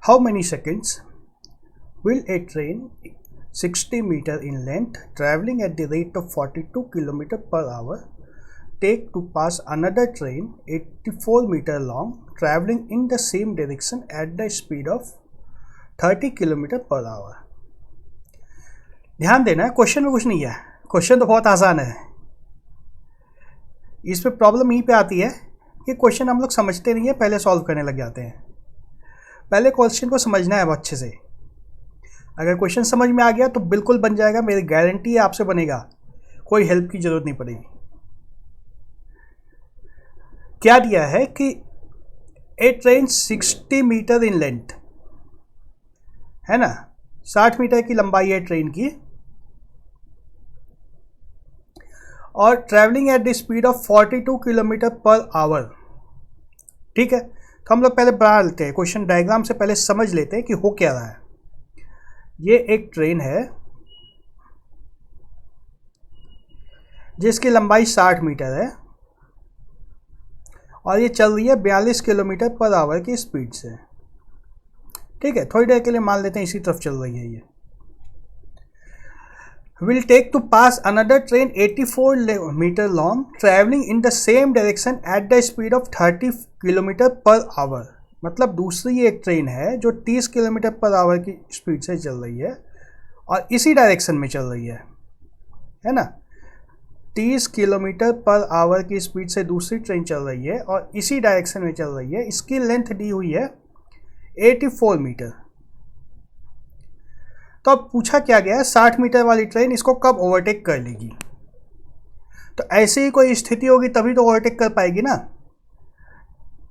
How many seconds will a train 60 meter in length traveling at the rate of 42 km per hour take to pass another train 84 meter long traveling in the same direction at the speed of 30 km per hour? ध्यान देना, question में कुछ नहीं है, question तो बहुत आसान है। इस पे प्रॉब्लम यहीं पे आती है कि क्वेश्चन हम लोग समझते नहीं है, पहले सॉल्व करने लग जाते हैं। पहले क्वेश्चन को समझना है बहुत अच्छे से। अगर क्वेश्चन समझ में आ गया तो बिल्कुल बन जाएगा, मेरी गारंटी है आपसे बनेगा, कोई हेल्प की जरूरत नहीं पड़ेगी। क्या दिया है कि ए ट्रेन 60 मीटर इन लेंथ, है ना, 60 मीटर की लंबाई है ट्रेन की, और travelling eight the speed of 42 kilometre per our. ठीक है, तो हम लोग पहले बना लेते हैं, क्वेश्चन डायग्राम से पहले समझ लेते हैं कि हो क्या रहा है। ये एक ट्रेन है जिसकी लंबाई 60 मीटर है और ये चल रही है 42 किलोमीटर पर आवर की स्पीड से। ठीक है, थोड़ी देर के लिए मान लेते हैं इसी तरफ चल रही है। ये will take to pass another train 84 meter long traveling in the same direction at the speed of 30 kilometre per our. मतलब दूसरी एक ट्रेन है जो 30 किलोमीटर पर आवर की स्पीड से चल रही है और इसी डायरेक्शन में चल रही है ना। 30 किलोमीटर पर आवर की स्पीड से दूसरी ट्रेन चल रही है और इसी डायरेक्शन में चल रही है। इसकी लेंथ दी हुई है 84 मीटर। तो अब पूछा क्या गया है, 60 मीटर वाली ट्रेन इसको कब ओवरटेक कर लेगी। तो ऐसे ही कोई स्थिति होगी तभी तो ओवरटेक कर पाएगी ना।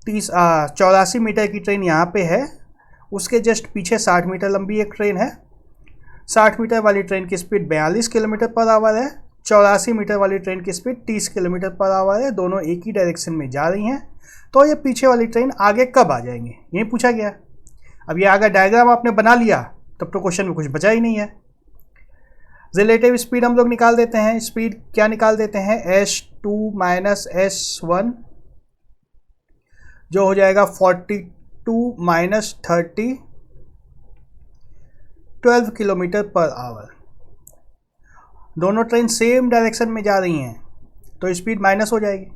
84 मीटर की ट्रेन यहाँ पे है, उसके जस्ट पीछे 60 मीटर लंबी एक ट्रेन है। 60 मीटर वाली ट्रेन की स्पीड 42 किलोमीटर पर आवर है, 84 मीटर वाली ट्रेन की स्पीड 30 किलोमीटर पर आवर है। दोनों एक ही डायरेक्शन में जा रही हैं, तो ये पीछे वाली ट्रेन आगे कब आ जाएंगे, ये पूछा गया। अब ये आगे डायग्राम आपने बना लिया तब तो क्वेश्चन में कुछ बचा ही नहीं है। रिलेटिव स्पीड हम लोग निकाल देते हैं। स्पीड क्या निकाल देते हैं, S2 माइनस S1 जो हो जाएगा 42 माइनस 30, 12 किलोमीटर पर आवर। दोनों ट्रेन सेम डायरेक्शन में जा रही हैं तो स्पीड माइनस हो जाएगी।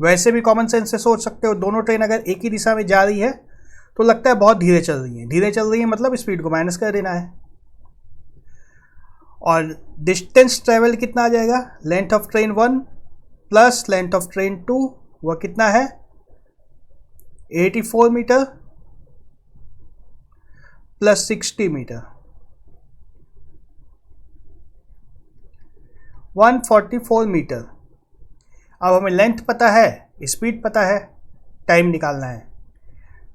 वैसे भी कॉमन सेंस से सोच सकते हो, दोनों ट्रेन अगर एक ही दिशा में जा रही है तो लगता है बहुत धीरे चल रही है। धीरे चल रही है मतलब स्पीड को माइनस कर देना है। और डिस्टेंस ट्रेवल कितना आ जाएगा, length of train 1 plus length of train 2, वह कितना है 84 मीटर प्लस 60 मीटर, 144 मीटर। अब हमें लेंथ पता है, स्पीड पता है, टाइम निकालना है।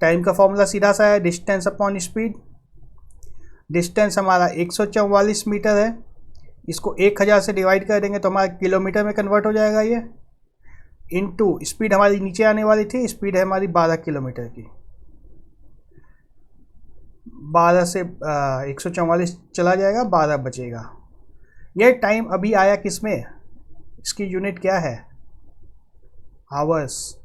टाइम का फॉर्मूला सीधा सा है, डिस्टेंस अपॉन स्पीड। डिस्टेंस हमारा 144 मीटर है, इसको 1000 से डिवाइड कर देंगे तो हमारा किलोमीटर में कन्वर्ट हो जाएगा ये, इनटू स्पीड हमारी नीचे आने वाली थी, स्पीड है हमारी 12 किलोमीटर की। 12 से 144 चला जाएगा, 12 बचेगा। यह टाइम अभी आया किस में, इसकी यूनिट क्या है, आवर्स।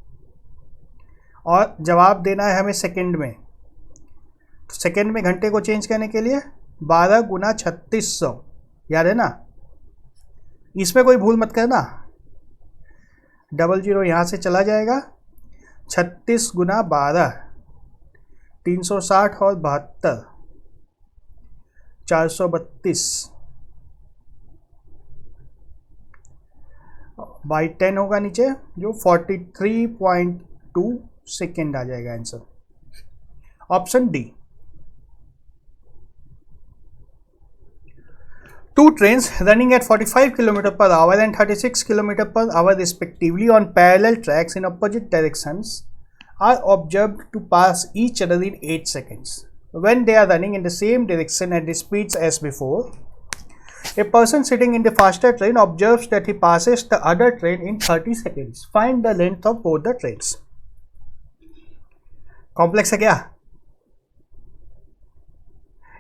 और जवाब देना है हमें सेकंड में। तो सेकंड में घंटे को चेंज करने के लिए 12 गुना 3600, याद है ना। इसमें कोई भूल मत करना, 00 यहाँ से चला जाएगा। 36 गुना 12, 360 और 72, 432 बाई 10 होगा नीचे, जो 43.2 सेकेंड आ जाएगा answer, option D. Two trains running at 45 km per hour and 36 km per hour respectively on parallel tracks in opposite directions are observed to pass each other in 8 seconds. When they are running in the same direction at the speeds as before, a person sitting in the faster train observes that he passes the other train in 30 seconds. Find the length of both the trains. Complex है क्या,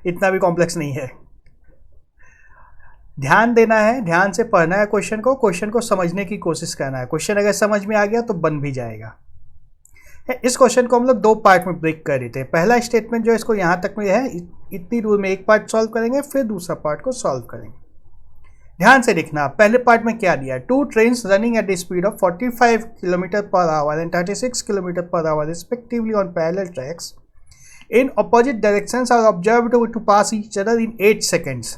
इतना भी complex नहीं है। ध्यान देना है, ध्यान से पढ़ना है क्वेश्चन को समझने की कोशिश करना है। क्वेश्चन अगर समझ में आ गया तो बन भी जाएगा, इस क्वेश्चन को हम लोग दो पार्ट में ब्रेक कर देते हैं। पहला स्टेटमेंट जो इसको यहाँ तक में है, इतनी दूर में एक पार्ट सॉल्व करेंगे, फिर दूसरा पार्ट को सॉल्व करेंगे। ध्यान से देखना, पहले पार्ट में क्या दिया है, 2 trains running at the speed of 45 km/h and 36 km/h respectively on parallel tracks in opposite directions are observed to pass each other in 8 seconds।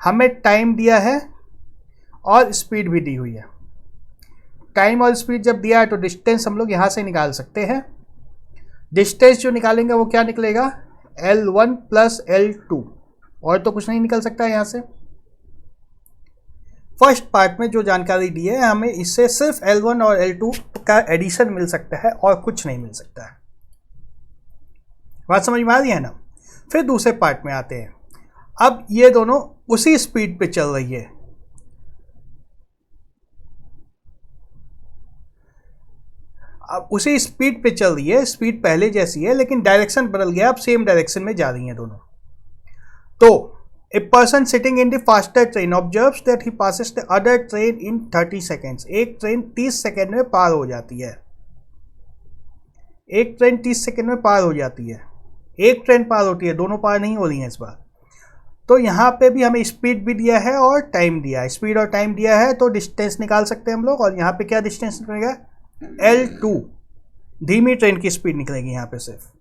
हमें टाइम दिया है और स्पीड भी दी हुई है। टाइम और स्पीड जब दिया है तो डिस्टेंस हम लोग यहाँ से निकाल सकते हैं। डिस्टेंस जो निकालेंगे वो क्या निकलेगा, L1 + L2, और तो कुछ नहीं निकल सकता है यहाँ से। फर्स्ट पार्ट में जो जानकारी दी है हमें इससे सिर्फ L1 और L2 का एडिशन मिल सकता है और कुछ नहीं मिल सकता है। बात समझ में आ रही है ना। फिर दूसरे पार्ट में आते हैं। अब ये दोनों उसी स्पीड पे चल रही है, अब उसी स्पीड पे चल रही है, स्पीड पहले जैसी है लेकिन डायरेक्शन बदल गया, अब सेम डायरेक्शन में जा रही हैं दोनों। तो A person sitting in the faster train observes that he passes the other train in 30 seconds। एक ट्रेन 30 सेकेंड में पार हो जाती है, एक ट्रेन 30 सेकेंड में पार हो जाती है, एक ट्रेन पार होती है, दोनों पार नहीं हो रही हैं इस बार। तो यहाँ पे भी हमें स्पीड भी दिया है और टाइम दिया है, स्पीड और टाइम दिया है तो डिस्टेंस निकाल सकते हैं हम लोग। और यहाँ पे क्या डिस्टेंस निकलेगा, L2, धीमी ट्रेन की स्पीड निकलेगी यहाँ पे सिर्फ।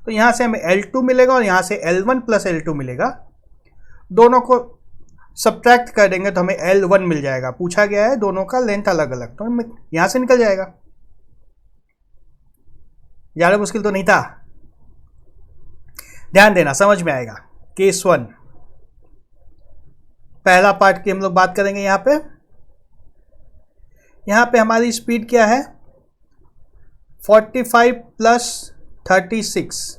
तो यहाँ से हमें L2 मिलेगा और यहाँ से L1 + L2 मिलेगा। दोनों को सब्ट्रैक्ट कर देंगे तो हमें L1 मिल जाएगा। पूछा गया है दोनों का लेंथ अलग अलग, तो यहाँ से निकल जाएगा। ज़्यादा मुश्किल तो नहीं था, ध्यान देना, समझ में आएगा। केस 1 पहला पार्ट की हम लोग बात करेंगे। यहाँ पे हमारी स्पीड क्या है, 45 + 36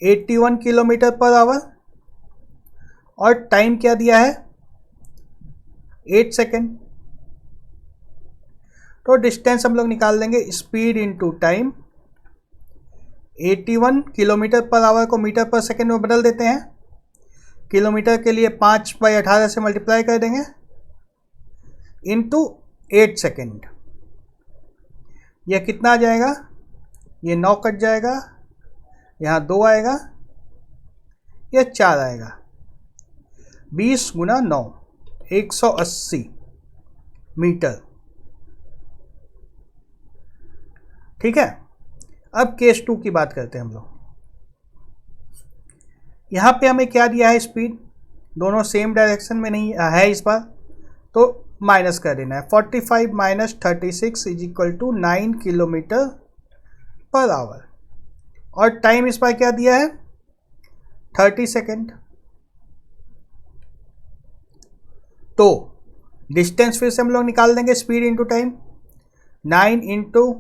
81 km/h, और टाइम क्या दिया है, 8 सेकेंड। तो डिस्टेंस हम लोग निकाल देंगे स्पीड इंटू टाइम। 81 km/h को मीटर पर सेकेंड में बदल देते हैं। किलोमीटर के लिए 5/18 से मल्टीप्लाई कर देंगे इंटू 8 सेकेंड। यह कितना आ जाएगा, ये 9 कट जाएगा, यहाँ 2 आएगा, यह 4 आएगा। 20 × 9 180 मीटर। ठीक है। अब केस 2 की बात करते हैं हम लोग। यहाँ पे हमें क्या दिया है, स्पीड, दोनों सेम डायरेक्शन में नहीं है इस बार, तो माइनस कर देना है। 45 - 36 = 9 km/h। और टाइम इस बार क्या दिया है, 30 सेकेंड। तो डिस्टेंस फिर से हम लोग निकाल देंगे, स्पीड इंटू टाइम। 9 ×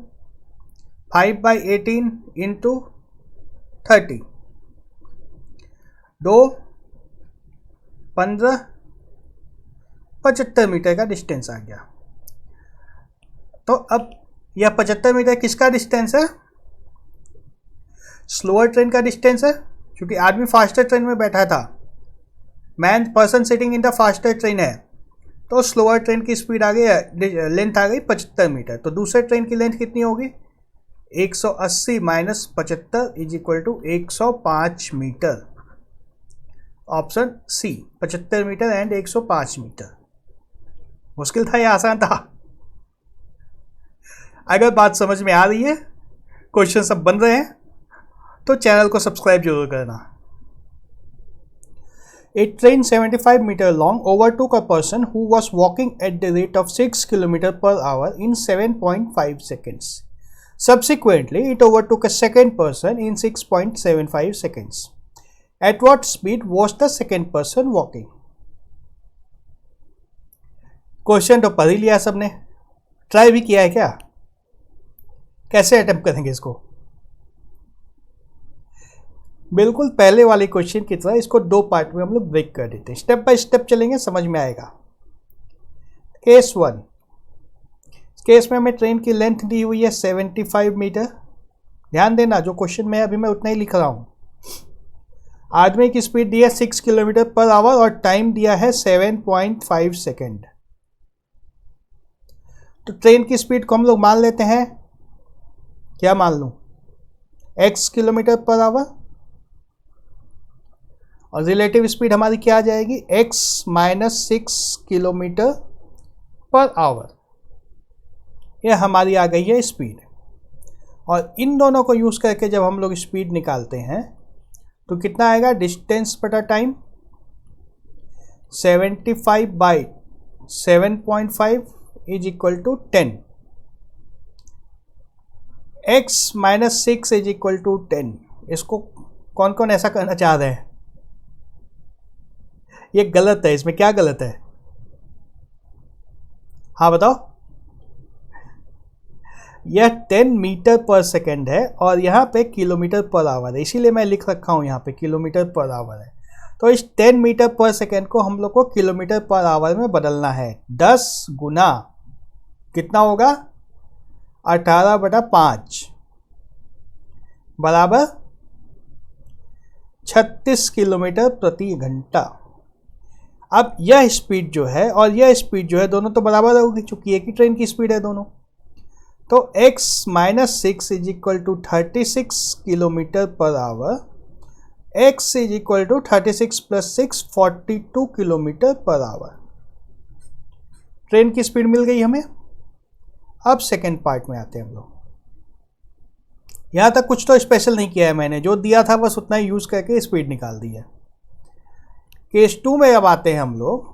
5/18 × 30, 2 15 75 मीटर का डिस्टेंस आ गया। तो अब यह 75 मीटर किसका डिस्टेंस है, स्लोअर ट्रेन का डिस्टेंस है, क्योंकि आदमी फास्टर ट्रेन में बैठा था। Person sitting in the faster train है, तो स्लोअर ट्रेन की स्पीड आ गई, लेंथ आ गई 75 मीटर। तो दूसरे ट्रेन की लेंथ कितनी होगी, 180 - 75 = 105 metre. Option C, 75 metre and 105 metre. मुश्किल था या आसान था? अगर बात समझ में आ रही है, क्वेश्चन सब बन रहे हैं, तो चैनल को सब्सक्राइब जरूर करना। A train 75 meter long overtook a person who was walking at the rate of 6 km/h in 7.5 seconds. Subsequently, it overtook a second person in 6.75 seconds. At what speed was the second person walking? Question तो पढ़ ही लिया सबने, try भी किया है क्या? कैसे attempt करेंगे इसको? बिल्कुल पहले वाले क्वेश्चन की तरह इसको दो पार्ट में हम लोग ब्रेक कर देते हैं, स्टेप बाय स्टेप चलेंगे, समझ में आएगा। केस 1, केस में हमें ट्रेन की लेंथ दी हुई है 75 मीटर। ध्यान देना, जो क्वेश्चन में अभी मैं उतना ही लिख रहा हूँ। आदमी की स्पीड दी है 6 km/h और टाइम दिया है 7.5 सेकेंड। तो ट्रेन की स्पीड को हम लोग मान लेते हैं क्या मान लूँ, x किलोमीटर पर आवर, और रिलेटिव स्पीड हमारी क्या आ जाएगी, x minus 6 kilometre per our. यह हमारी आ गई है स्पीड। और इन दोनों को यूज़ करके जब हम लोग स्पीड निकालते हैं तो कितना आएगा, डिस्टेंस बटा time, 75 by 7.5 is equal to 10, x minus 6 is equal to 10। इसको कौन कौन ऐसा करना चाह रहे हैं? ये गलत है, इसमें क्या गलत है? हाँ बताओ। यह 10 मीटर पर सेकेंड है और यहाँ पे किलोमीटर पर आवर है, इसीलिए मैं लिख रखा हूँ यहाँ पे किलोमीटर पर आवर है। तो इस 10 मीटर पर सेकेंड को हम लोग को किलोमीटर पर आवर में बदलना है। 10 गुना कितना होगा, 18/5 बराबर 36 किलोमीटर प्रति घंटा। अब यह स्पीड जो है और यह स्पीड जो है दोनों तो बराबर होगी, चूंकि एक ही ट्रेन की स्पीड है दोनों। तो x minus 6 is equal to 36 kilometre per hour, x is equal to 36 plus 6 42 kilometre per hour. Train की स्पीड मिल गई हमें। अब सेकेंड पार्ट में आते हैं हम लोग। यहाँ तक कुछ तो स्पेशल नहीं किया है मैंने, जो दिया था बस उतना ही यूज़ करके स्पीड निकाल दी है। केस 2 में अब आते हैं हम लोग।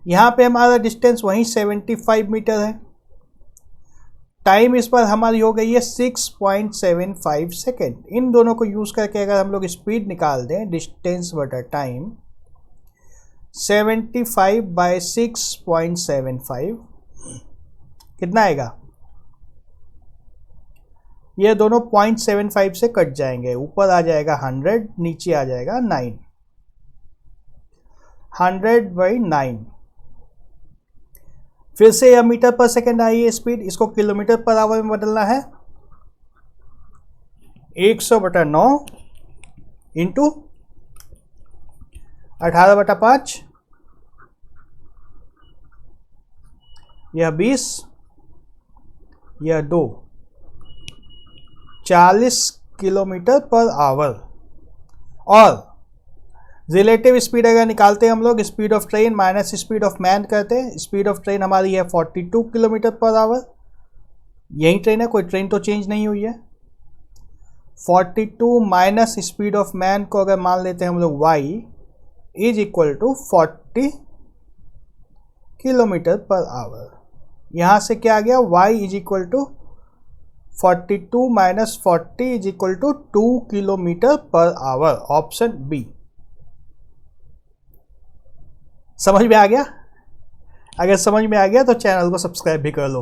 यहाँ पे हमारा डिस्टेंस वहीं 75 मीटर है, टाइम इस पर हमारी हो गई है 6.75 सेकेंड। इन दोनों को यूज़ करके अगर हम लोग स्पीड निकाल दें, डिस्टेंस बटा टाइम 75 बाई 6.75 कितना आएगा, ये दोनों 0.75 से कट जाएंगे, ऊपर आ जाएगा 100, नीचे आ जाएगा 9, 100/9। फिर से यह मीटर पर सेकेंड आई है स्पीड, इसको किलोमीटर पर आवर में बदलना है। 100/9 इंटू 18/5, यह 20, यह 2, 40 किलोमीटर पर आवर। और रिलेटिव स्पीड अगर निकालते हैं हम लोग, speed of train minus speed of man करते हैं। स्पीड ऑफ ट्रेन हमारी है 42 किलोमीटर पर आवर, यही ट्रेन है, कोई ट्रेन तो चेंज नहीं हुई है। 42 माइनस स्पीड ऑफ मैन को अगर मान लेते हैं हम लोग y is equal to 40 kilometre per hour. यहाँ से क्या आ गया, y is equal to 42 minus 40 is equal to 2 kilometre per hour, option B. समझ में आ गया? अगर समझ में आ गया तो चैनल को सब्सक्राइब भी कर लो।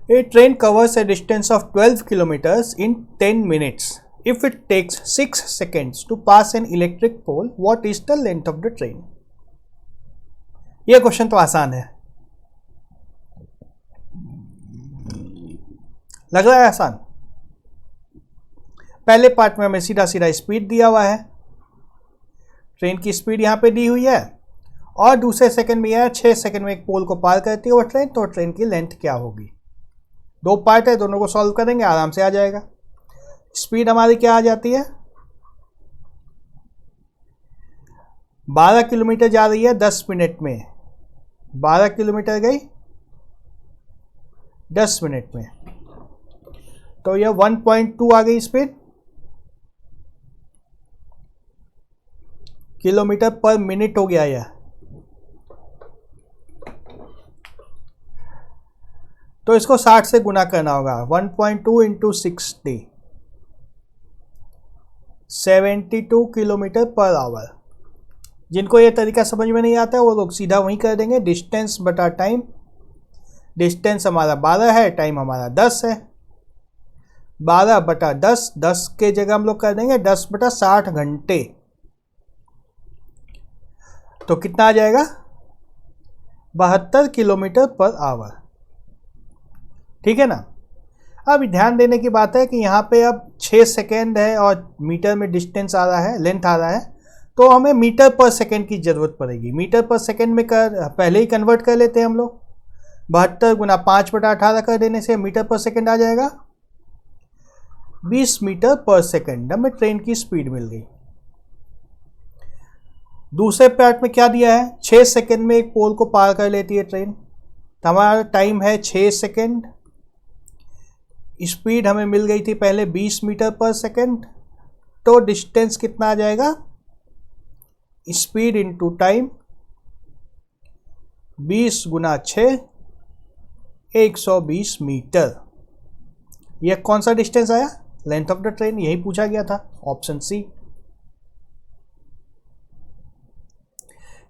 A train covers a distance of 12 kilometers in 10 minutes. If it takes 6 seconds to pass an electric pole, what is the length of the train? यह क्वेश्चन तो आसान है, लग रहा है आसान। पहले पार्ट में हमें सीधा सीधा स्पीड दिया हुआ है, ट्रेन की स्पीड यहाँ पे दी हुई है, और दूसरे सेकंड में यह 6 सेकंड में एक पोल को पार करती है वो ट्रेन, तो ट्रेन की लेंथ क्या होगी। दो पार्ट है, दोनों को सॉल्व करेंगे, आराम से आ जाएगा। स्पीड हमारी क्या आ जाती है, 12 किलोमीटर जा रही है 10 मिनट में, 12 किलोमीटर गई 10 मिनट में, तो यह 1.2 आ गई स्पीड किलोमीटर पर मिनट हो गया यह। तो इसको 60 से गुना करना होगा, 1.2 इंटू 60, 72 किलोमीटर पर आवर। जिनको ये तरीका समझ में नहीं आता है वो लोग सीधा वहीं कर देंगे, डिस्टेंस बटा टाइम। डिस्टेंस हमारा 12 है, टाइम हमारा 10 है, 12/10, 10 के जगह हम लोग कर देंगे 10/60 घंटे, तो कितना आ जाएगा, 72 किलोमीटर पर आवर। ठीक है ना। अब ध्यान देने की बात है कि यहाँ पे अब 6 सेकेंड है और मीटर में डिस्टेंस आ रहा है, लेंथ आ रहा है, तो हमें मीटर पर सेकेंड की ज़रूरत पड़ेगी। मीटर पर सेकेंड में पहले ही कन्वर्ट कर लेते हैं हम लोग। 72 गुना 5/18 कर देने से मीटर पर सेकंड आ जाएगा, 20 मीटर पर सेकंड हमें ट्रेन की स्पीड मिल गई। दूसरे पार्ट में क्या दिया है, 6 सेकंड में एक पोल को पार कर लेती है ट्रेन, तो हमारा टाइम है 6 सेकंड। स्पीड हमें मिल गई थी पहले 20 मीटर पर सेकंड, तो डिस्टेंस कितना आ जाएगा, स्पीड इनटू टाइम, 20 गुना 6, 120 मीटर। यह कौन सा डिस्टेंस आया, लेंथ ऑफ द ट्रेन, यही पूछा गया था, option C.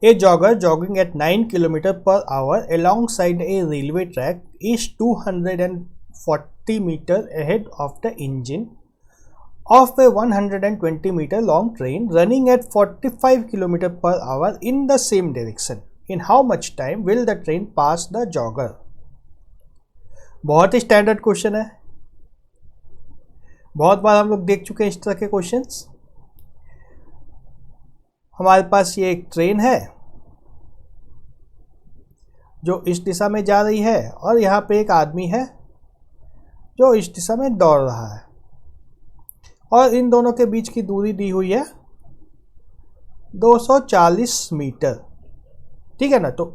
A jogger jogging at 9 km per hour alongside a railway track is 240 meters ahead of the engine of a 120 meter long train running at 45 km per hour in the same direction. In how much time will the train pass the jogger? बहुत ही standard question है, बहुत बार हम लोग देख चुके हैं इस तरह के क्वेश्चंस। हमारे पास ये एक ट्रेन है जो इस दिशा में जा रही है और यहाँ पे एक आदमी है जो इस दिशा में दौड़ रहा है, और इन दोनों के बीच की दूरी दी हुई है 240 मीटर, ठीक है ना। तो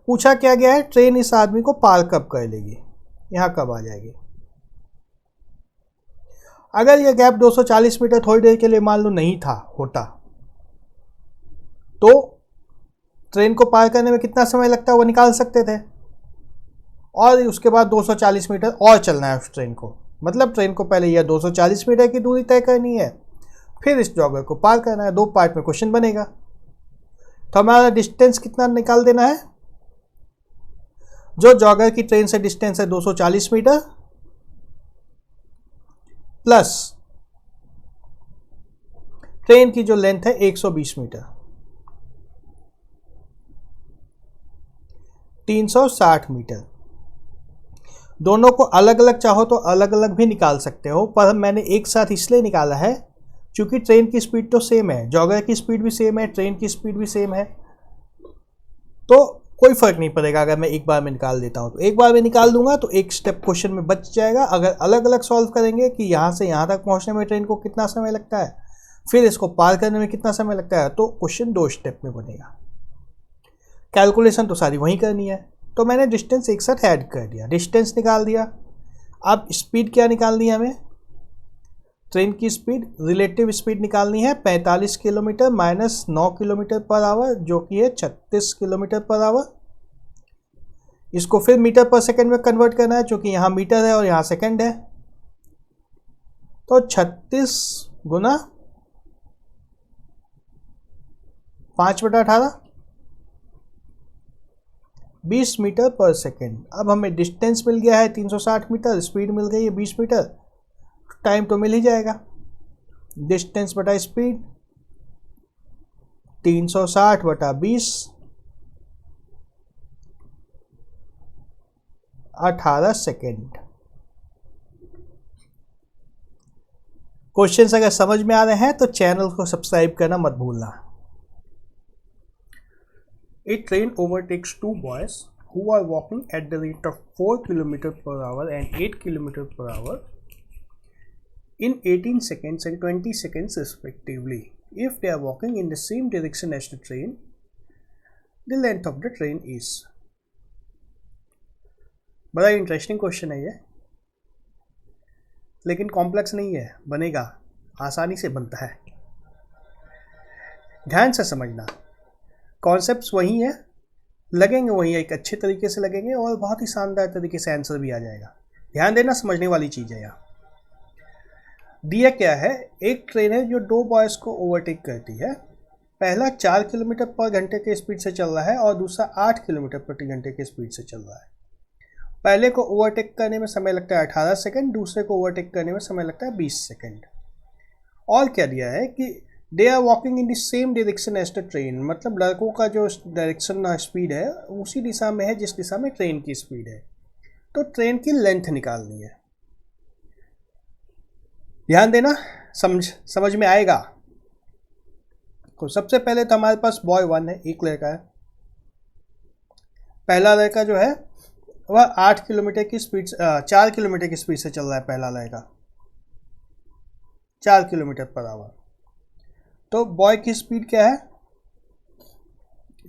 पूछा क्या गया है, ट्रेन इस आदमी को पार कब कर लेगी, यहाँ कब आ जाएगी। अगर यह गैप 240 मीटर थोड़ी देर के लिए मान लो नहीं था होता, तो ट्रेन को पार करने में कितना समय लगता है वो निकाल सकते थे, और उसके बाद 240 मीटर और चलना है उस ट्रेन को। मतलब ट्रेन को पहले यह 240 मीटर की दूरी तय करनी है, फिर इस जॉगर को पार करना है। 2 पार्ट में क्वेश्चन बनेगा। तो हमारा डिस्टेंस कितना निकाल देना है, जो जॉगर की ट्रेन से डिस्टेंस है 240 मीटर प्लस ट्रेन की जो लेंथ है 120 मीटर, 360 मीटर। दोनों को अलग अलग चाहो तो अलग अलग भी निकाल सकते हो, पर मैंने एक साथ इसलिए निकाला है क्योंकि ट्रेन की स्पीड तो सेम है, जॉगर की स्पीड भी सेम है, ट्रेन की स्पीड भी सेम है, तो कोई फर्क नहीं पड़ेगा। अगर मैं एक बार में निकाल देता हूं तो एक बार में निकाल दूंगा तो एक स्टेप क्वेश्चन में बच जाएगा। अगर अलग अलग सॉल्व करेंगे कि यहां से यहां तक पहुंचने में ट्रेन को कितना समय लगता है, फिर इसको पार करने में कितना समय लगता है, तो क्वेश्चन 2 स्टेप में बनेगा। कैलकुलेशन तो सारी वहीं करनी है, तो मैंने डिस्टेंस एक साथ ऐड कर दिया, डिस्टेंस निकाल दिया। अब स्पीड क्या निकालनी है हमें, ट्रेन की स्पीड, रिलेटिव स्पीड निकालनी है 45 kilometre minus 9 kilometre per our, जो कि है 36 किलोमीटर पर आवर। इसको फिर मीटर पर सेकंड में कन्वर्ट करना है, क्योंकि यहाँ मीटर है और यहाँ सेकंड है। तो 36 गुना 5/18, 20 मीटर पर सेकेंड। अब हमें डिस्टेंस मिल गया है 360 मीटर, स्पीड मिल गई है 20 मीटर, टाइम तो मिल ही जाएगा। डिस्टेंस बटा स्पीड 360 बटा 20, 18 सेकेंड। क्वेश्चंस अगर समझ में आ रहे हैं तो चैनल को सब्सक्राइब करना मत भूलना। A train overtakes 2 boys who are walking at the rate of 4 km per hour and 8 km per hour in 18 seconds and 20 seconds respectively. If they are walking in the same direction as the train, the length of the train is. बड़ा interesting question है ये, लेकिन complex नहीं है, बनेगा, आसानी से बनता है। ध्यान से समझना, कॉन्सेप्ट्स वही हैं, लगेंगे वही, एक अच्छे तरीके से लगेंगे और बहुत ही शानदार तरीके से आंसर भी आ जाएगा। ध्यान देना, समझने वाली चीज़ है। यहाँ दिया क्या है, एक ट्रेन है जो 2 बॉयज़ को ओवरटेक करती है। पहला 4 किलोमीटर पर घंटे के स्पीड से चल रहा है और दूसरा 8 किलोमीटर प्रति घंटे के स्पीड से चल रहा है। पहले को ओवरटेक करने में समय लगता है 18 सेकेंड, दूसरे को ओवरटेक करने में समय लगता है 20 सेकेंड। और क्या दिया है कि they are walking in the same direction as the train, मतलब लड़कों का जो डायरेक्शन स्पीड है उसी दिशा में है जिस दिशा में ट्रेन की स्पीड है। तो ट्रेन की लेंथ निकालनी है। ध्यान देना, समझ में आएगा। तो सबसे पहले तो हमारे पास बॉय 1 है, एक लड़का है। पहला लड़का जो है वह 8 किलोमीटर की स्पीड 4 किलोमीटर की स्पीड से चल रहा है पहला लड़का, 4 किलोमीटर पर आवर। तो बॉय की स्पीड क्या है,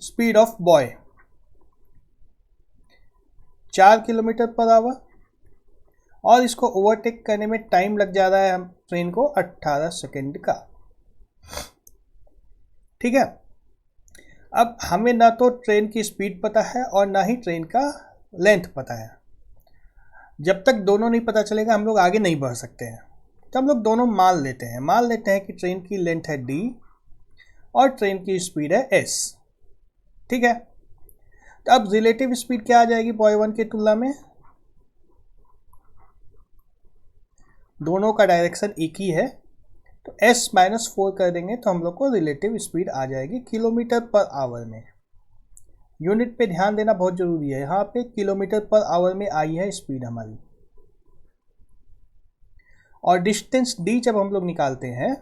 speed of boy 4 kilometre per our, और इसको ओवरटेक करने में टाइम लग जा रहा है हम ट्रेन को 18 सेकेंड का। ठीक है, अब हमें ना तो ट्रेन की स्पीड पता है और ना ही ट्रेन का लेंथ पता है। जब तक दोनों नहीं पता चलेगा हम लोग आगे नहीं बढ़ सकते हैं। तो हम लोग दोनों मान लेते हैं कि ट्रेन की लेंथ है d और ट्रेन की स्पीड है s। ठीक है, तो अब रिलेटिव स्पीड क्या आ जाएगी बॉय 1 की तुलना में, दोनों का डायरेक्शन एक ही है, तो s-4 कर देंगे तो हम लोग को रिलेटिव स्पीड आ जाएगी किलोमीटर पर आवर में। यूनिट पे ध्यान देना बहुत जरूरी है, यहाँ पे किलोमीटर पर आवर में आई है स्पीड हमारी। और डिस्टेंस d जब हम लोग निकालते हैं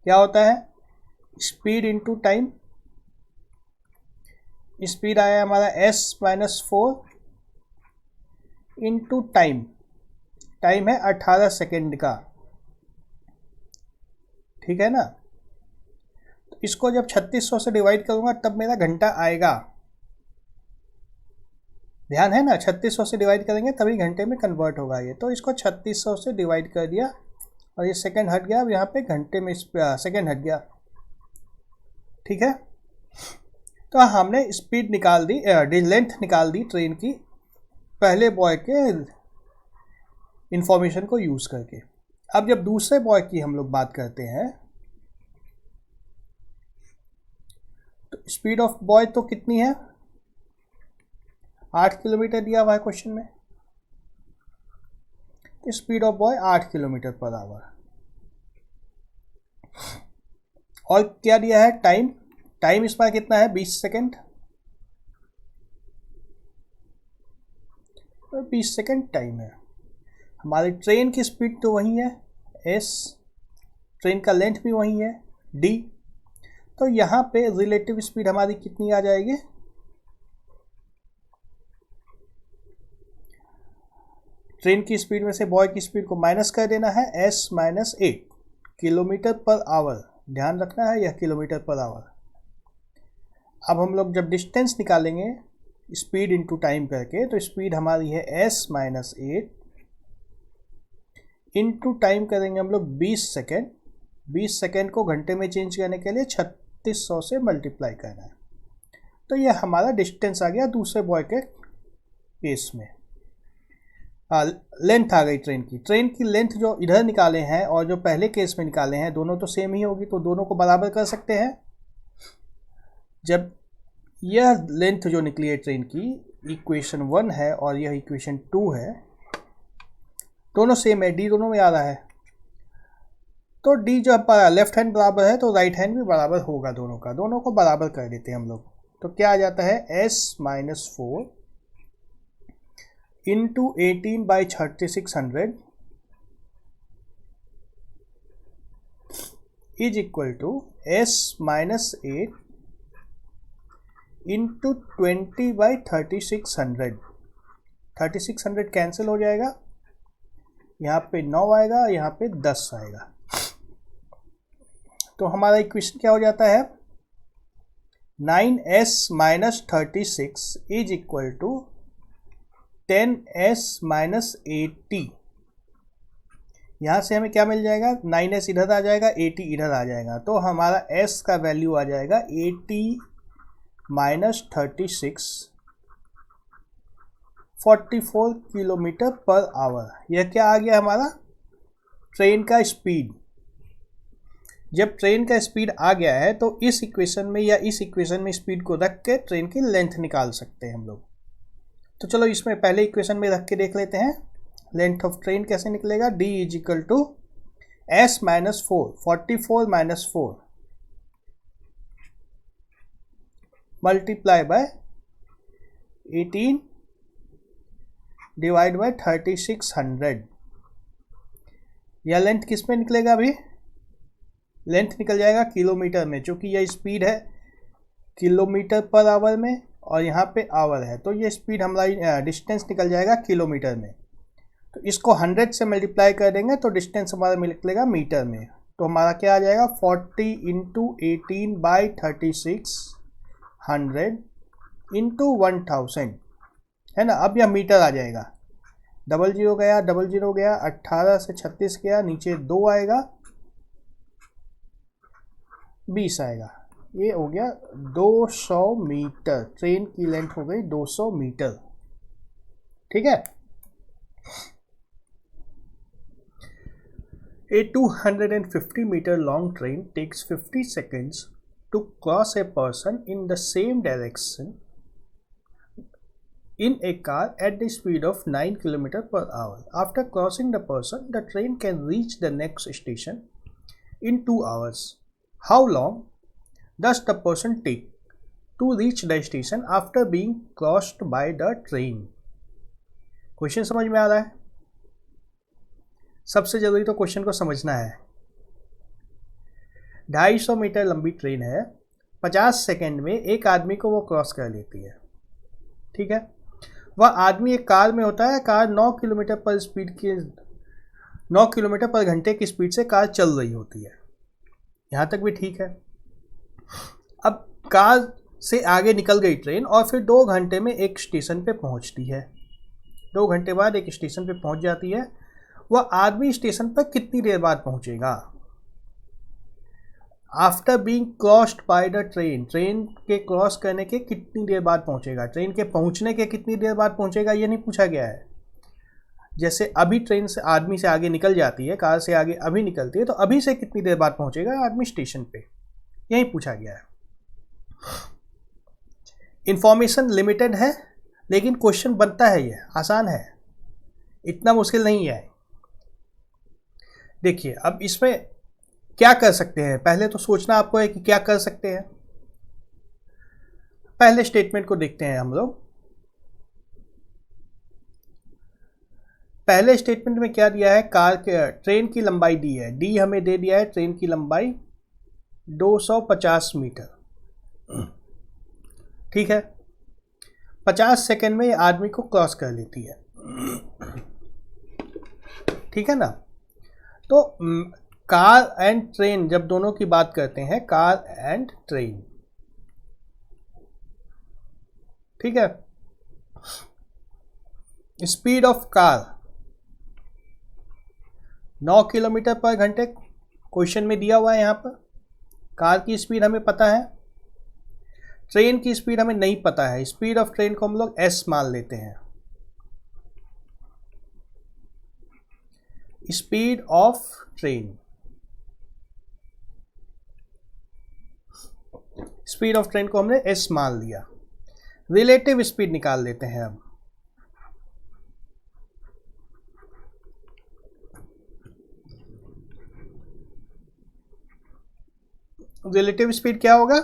क्या होता है, स्पीड इनटू टाइम। स्पीड आया हमारा s-4 इनटू टाइम, टाइम है 18 सेकेंड का। ठीक है ना, तो इसको जब 3600 से डिवाइड करूंगा तब मेरा घंटा आएगा। ध्यान है ना, 3600 से डिवाइड करेंगे तभी घंटे में कन्वर्ट होगा ये। तो इसको 3600 से डिवाइड कर दिया और ये सेकंड हट गया, अब यहाँ पे घंटे में सेकंड हट गया। ठीक है, तो हमने स्पीड निकाल दी, लेंथ निकाल दी ट्रेन की पहले बॉय के इंफॉर्मेशन को यूज़ करके। अब जब दूसरे बॉय की हम लोग बात करते हैं तो स्पीड ऑफ बॉय तो कितनी है, 8 किलोमीटर दिया हुआ है क्वेश्चन में। Speed of boy 8 kilometre per our. और क्या दिया है, टाइम, टाइम इस पर कितना है 20 सेकेंड, तो 20 सेकेंड टाइम है। हमारी ट्रेन की स्पीड तो वही है s, ट्रेन का लेंथ भी वही है d, तो यहाँ पे रिलेटिव स्पीड हमारी कितनी आ जाएगी, ट्रेन की स्पीड में से बॉय की स्पीड को माइनस कर देना है, s-8 किलोमीटर पर आवर। ध्यान रखना है यह किलोमीटर पर आवर। अब हम लोग जब डिस्टेंस निकालेंगे स्पीड इनटू टाइम करके, तो स्पीड हमारी है s-8 इनटू टाइम करेंगे हम लोग 20 सेकेंड। 20 सेकेंड को घंटे में चेंज करने के लिए 3600 से मल्टीप्लाई करना है। तो यह हमारा डिस्टेंस आ गया दूसरे बॉय के केस में। लेंथ आ गई ट्रेन की। ट्रेन की लेंथ जो इधर निकाले हैं और जो पहले केस में निकाले हैं दोनों तो सेम ही होगी, तो दोनों को बराबर कर सकते हैं। जब यह लेंथ जो निकली है ट्रेन की, इक्वेशन 1 है और यह इक्वेशन 2 है, दोनों सेम है, डी दोनों में आ रहा है, तो डी जो लेफ्ट हैंड बराबर है तो राइट हैंड भी बराबर होगा दोनों का, दोनों को बराबर कर देते हैं हम लोग। तो क्या आ जाता है s-4 into 18/3600 is equal to s-8 into 20/3600। 3600 cancel हो जाएगा, यहाँ पे 9 आएगा, यहाँ पे 10 आएगा। तो हमारा इक्वेशन क्या हो जाता है, 9s-36 is equal to 10s-80। यहाँ से हमें क्या मिल जाएगा, 9s इधर आ जाएगा, 80 इधर आ जाएगा, तो हमारा s का वैल्यू आ जाएगा 80-36 44 किलोमीटर पर आवर। यह क्या आ गया हमारा, ट्रेन का स्पीड। जब ट्रेन का स्पीड आ गया है तो इस इक्वेशन में या इस इक्वेशन में स्पीड को रख के ट्रेन की लेंथ निकाल सकते हैं हम लोग। तो चलो इसमें पहले इक्वेशन में रख के देख लेते हैं लेंथ ऑफ ट्रेन कैसे निकलेगा। d is equal to s-4 44-4 multiply by 18 divide by 3600। यह लेंथ किस में निकलेगा, अभी लेंथ निकल जाएगा किलोमीटर में, क्योंकि यह स्पीड है किलोमीटर पर आवर में और यहाँ पे आवर है, तो ये स्पीड हमारी डिस्टेंस निकल जाएगा किलोमीटर में। तो इसको 100 से मल्टीप्लाई कर देंगे तो डिस्टेंस हमारा निकलेगा मीटर में। तो हमारा क्या आ जाएगा 40 इंटू 18/36 100 इंटू 1000 है ना। अब यह मीटर आ जाएगा, 00 गया, 00 गया, 18 से 36 गया, नीचे 2 आएगा, 20 आएगा। ये हो गया 200 मीटर। ट्रेन की लेंथ हो गई 200 मीटर। ठीक है। A 250 meter long train takes 50 seconds to cross a person in the same direction in a car at the speed of 9 km/h. After crossing the person, the train can reach the next station in 2 hours. How long does the person take to reach the station after being crossed by the train? Question समझ में आ रहा है? सबसे जरूरी तो question को समझना है। 250 मीटर लंबी ट्रेन है, 50 सेकेंड में एक आदमी को वो क्रॉस कर लेती है। ठीक है। वह आदमी एक कार में होता है, कार 9 किलोमीटर पर घंटे की स्पीड से कार चल रही होती है। यहाँ तक भी ठीक है। अब कार से आगे निकल गई ट्रेन और फिर 2 घंटे में एक स्टेशन पे पहुँचती है। 2 घंटे बाद एक स्टेशन पे पहुँच जाती है। वह आदमी स्टेशन पर कितनी देर बाद पहुंचेगा? After being crossed by the train, train के क्रॉस करने के कितनी देर बाद पहुंचेगा? ट्रेन के पहुंचने के कितनी देर बाद पहुंचेगा ये नहीं पूछा गया है। जैसे अभी ट्रेन से आदमी से आगे निकल जाती है, कार से आगे अभी निकलती है, तो अभी से कितनी देर बाद पहुंचेगा आदमी स्टेशन पे, यही पूछा गया है। इंफॉर्मेशन लिमिटेड है लेकिन क्वेश्चन बनता है, ये आसान है, इतना मुश्किल नहीं है। देखिए अब इसमें क्या कर सकते हैं, पहले तो सोचना आपको है कि क्या कर सकते हैं। पहले स्टेटमेंट को देखते हैं हम लोग। पहले स्टेटमेंट में क्या दिया है, ट्रेन की लंबाई दी है, डी हमें दे दिया है ट्रेन की लंबाई 250 मीटर। ठीक है। 50 सेकेंड में आदमी को क्रॉस कर लेती है। ठीक है ना। तो कार एंड ट्रेन जब दोनों की बात करते हैं, कार एंड ट्रेन, ठीक है। स्पीड ऑफ कार 9 किलोमीटर पर घंटे क्वेश्चन में दिया हुआ है। यहाँ पर कार की स्पीड हमें पता है, ट्रेन की स्पीड हमें नहीं पता है। स्पीड ऑफ ट्रेन को हम लोग एस मान लेते हैं। Speed of train, speed of train को हमने एस मान लिया। रिलेटिव स्पीड निकाल लेते हैं अब। रिलेटिव स्पीड क्या होगा,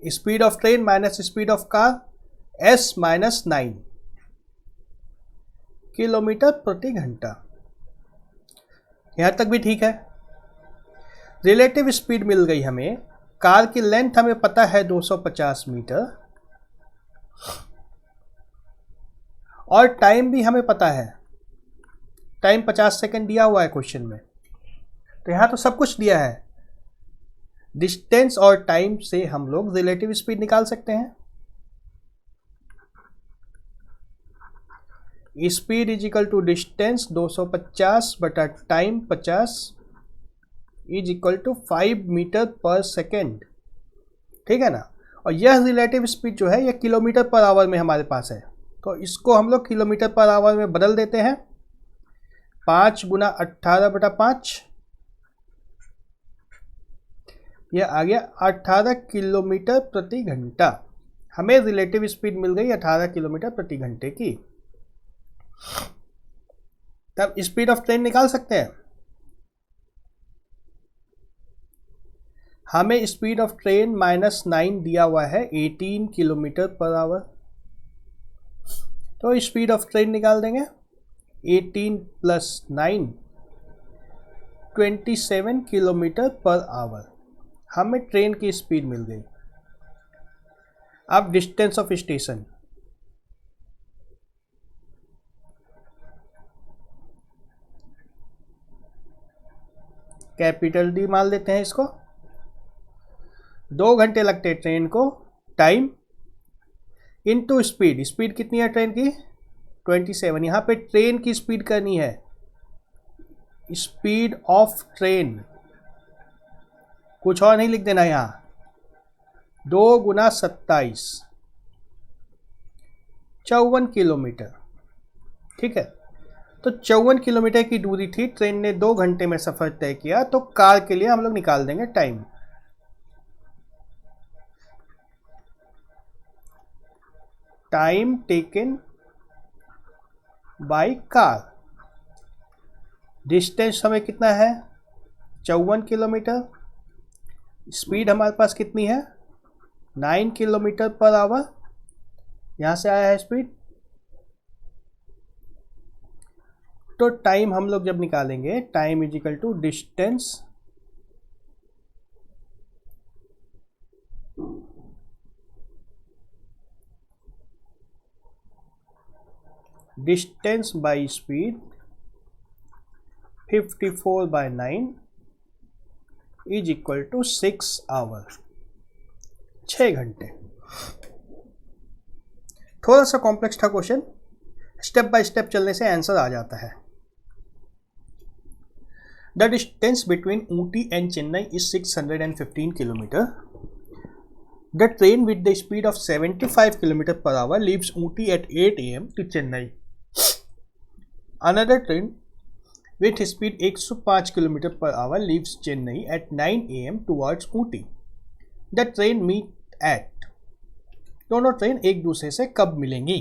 speed of train minus speed of car, S minus 9 kilometre प्रति घंटा। यहां तक भी ठीक है। रिलेटिव स्पीड मिल गई हमें, कार की लेंथ हमें पता है 250 मीटर और टाइम भी हमें पता है, टाइम 50 सेकेंड दिया हुआ है क्वेश्चन में। तो यहां तो सब कुछ दिया है। डिस्टेंस और टाइम से हम लोग रिलेटिव स्पीड निकाल सकते हैं। Speed is equal to distance 250 बटा time 50 is equal to 5 metre per second. ठीक है ना। और यह रिलेटिव स्पीड जो है यह किलोमीटर पर आवर में हमारे पास है, तो इसको हम लोग किलोमीटर पर आवर में बदल देते हैं। 5 गुना 18 बटा 5, यह आ गया 18 किलोमीटर प्रति घंटा। हमें रिलेटिव स्पीड मिल गई 18 किलोमीटर प्रति घंटे की। तब स्पीड ऑफ ट्रेन निकाल सकते हैं। हमें स्पीड ऑफ ट्रेन -9 दिया हुआ है 18 किलोमीटर पर आवर, तो स्पीड ऑफ ट्रेन निकाल देंगे। 18 + 9 27 किलोमीटर पर आवर। हमें ट्रेन की स्पीड मिल गई। अब distance of station, capital D मान लेते हैं इसको। 2 घंटे लगते हैं ट्रेन को, टाइम इनटू स्पीड, स्पीड कितनी है ट्रेन की 27। यहाँ पे ट्रेन की स्पीड करनी है, स्पीड ऑफ ट्रेन, कुछ और नहीं लिख देना यहाँ। 2 गुना 27, 54 किलोमीटर। ठीक है, तो 54 किलोमीटर की दूरी थी, ट्रेन ने 2 घंटे में सफर तय किया, तो कार के लिए हम लोग निकाल देंगे time. Time taken by car, distance हमें कितना है 54 किलोमीटर, स्पीड हमारे पास कितनी है 9 किलोमीटर पर आवर, यहाँ से आया है स्पीड। तो टाइम हम लोग जब निकालेंगे, time is equal to distance distance by speed 54/9 is equal to 6 hour, 6 घंटे। थोड़ा सा कॉम्प्लेक्स था क्वेश्चन, स्टेप बाय स्टेप चलने से आंसर आ जाता है। The distance between Ooty and Chennai is 615 kilometre. The train with the speed of 75 kilometre per hour leaves Ooty at 8 AM to Chennai. Another train with speed 105 km per hour leaves Chennai at 9 AM towards Ooty. The train meet at, दोनों train एक दूसरे से कब मिलेंगी।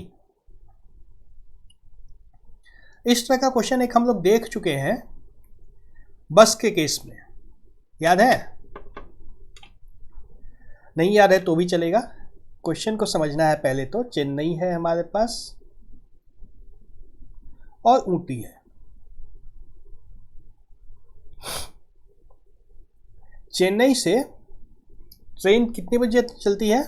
इस तरह का question एक हम लोग देख चुके हैं बस के केस में, याद है? नहीं याद है तो भी चलेगा, क्वेश्चन को समझना है पहले। तो चेन्नई है हमारे पास और ऊटी है। चेन्नई से ट्रेन कितने बजे चलती है,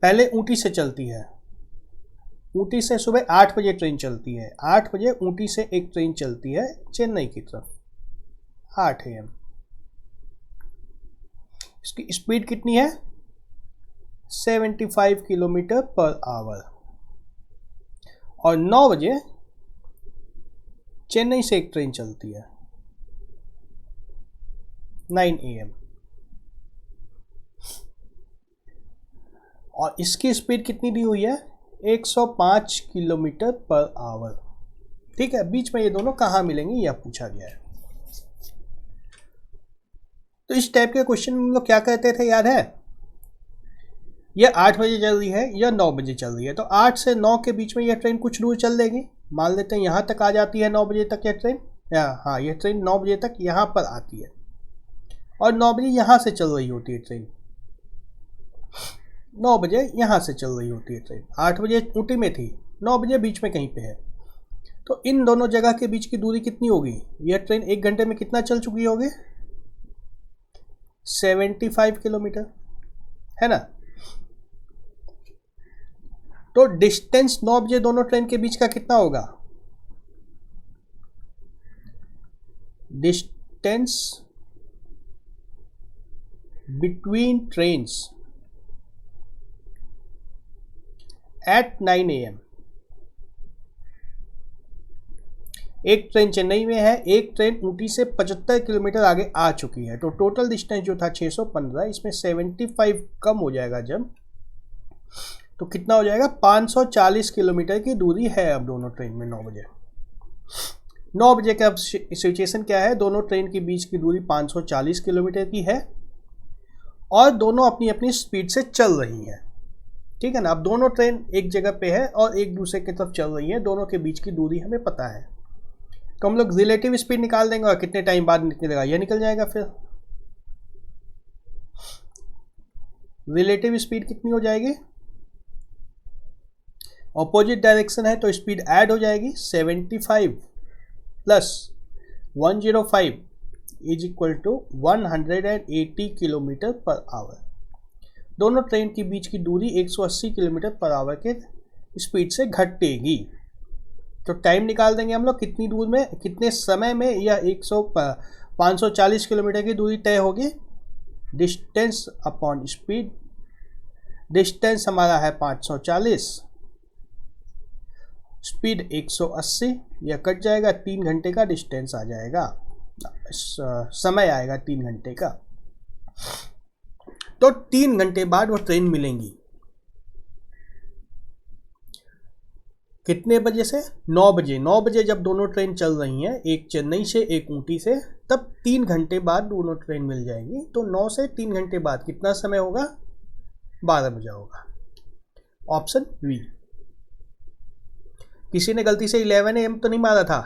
पहले ऊटी से चलती है। ऊटी से सुबह 8 बजे ट्रेन चलती है। 8 बजे ऊटी से एक ट्रेन चलती है चेन्नई की तरफ 8 AM। इसकी स्पीड कितनी है 75 किलोमीटर पर आवर। और 9 बजे चेन्नई से एक ट्रेन चलती है 9 AM, और इसकी स्पीड कितनी दी हुई है 105 किलोमीटर पर आवर। ठीक है, बीच में ये दोनों कहाँ मिलेंगे यह पूछा गया है। तो इस टाइप के क्वेश्चन में हम लोग क्या कहते थे, याद है? यह 8 बजे चल रही है या 9 बजे चल रही है, तो 8 से 9 के बीच में यह ट्रेन कुछ दूर चल देगी। मान लेते हैं यहाँ तक आ जाती है 9 बजे तक यह ट्रेन, हाँ यह ट्रेन 9 बजे तक यहाँ पर आती है और 9 बजे यहाँ से चल रही होती है ट्रेन। 9 बजे यहाँ से चल रही होती है ट्रेन, 8 बजे ऊटी में थी, 9 बजे बीच में कहीं पे है। तो इन दोनों जगह के बीच की दूरी कितनी होगी? यह ट्रेन 1 घंटे में कितना चल चुकी होगी 75 किलोमीटर, है ना? तो डिस्टेंस 9 बजे दोनों ट्रेन के बीच का कितना होगा? Distance between trains at 9 AM। एक ट्रेन चेन्नई में है, एक ट्रेन ऊटी से 75 किलोमीटर आगे आ चुकी है। तो टोटल डिस्टेंस जो था 615, इसमें 75 कम हो जाएगा जब, तो कितना हो जाएगा 540 किलोमीटर की दूरी है अब दोनों ट्रेन में 9 बजे। 9 बजे का सिचुएशन क्या है, दोनों ट्रेन के बीच की दूरी 540 किलोमीटर की है और दोनों अपनी अपनी स्पीड से चल रही हैं। ठीक है ना? अब दोनों ट्रेन एक जगह पे है और एक दूसरे की तरफ चल रही है, दोनों के बीच की दूरी हमें पता है, तो हम लोग रिलेटिव स्पीड निकाल देंगे और कितने टाइम बाद निकलेगा यह निकल जाएगा। फिर रिलेटिव स्पीड कितनी हो जाएगी, ऑपोजिट डायरेक्शन है तो स्पीड ऐड हो जाएगी, 75 plus 105 is equal to 180 kilometre per hour. दोनों ट्रेन के बीच की दूरी 180 किलोमीटर पर आवर के स्पीड से घटेगी। तो टाइम निकाल देंगे हम लोग, कितनी दूर में कितने समय में यह 540 किलोमीटर की दूरी तय होगी। डिस्टेंस अपॉन स्पीड, डिस्टेंस हमारा है 540, स्पीड 180, यह कट जाएगा, 3 घंटे का डिस्टेंस आ जाएगा, समय आएगा 3 घंटे का। तो 3 घंटे बाद वो ट्रेन मिलेंगी। कितने बजे से? 9 बजे। 9 बजे जब दोनों ट्रेन चल रही हैं, एक चेन्नई से एक ऊटी से, तब 3 घंटे बाद दोनों ट्रेन मिल जाएंगी। तो 9 से 3 घंटे बाद कितना समय होगा? 12 बजे होगा। Option B. किसी ने गलती से 11 AM तो नहीं मारा था?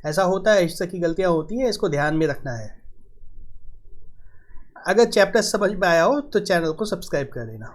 ऐसा होता है, इस तरह की गलतियां होती हैं, इसको ध्यान में रखना है। अगर चैप्टर समझ में आया हो तो चैनल को सब्सक्राइब कर देना।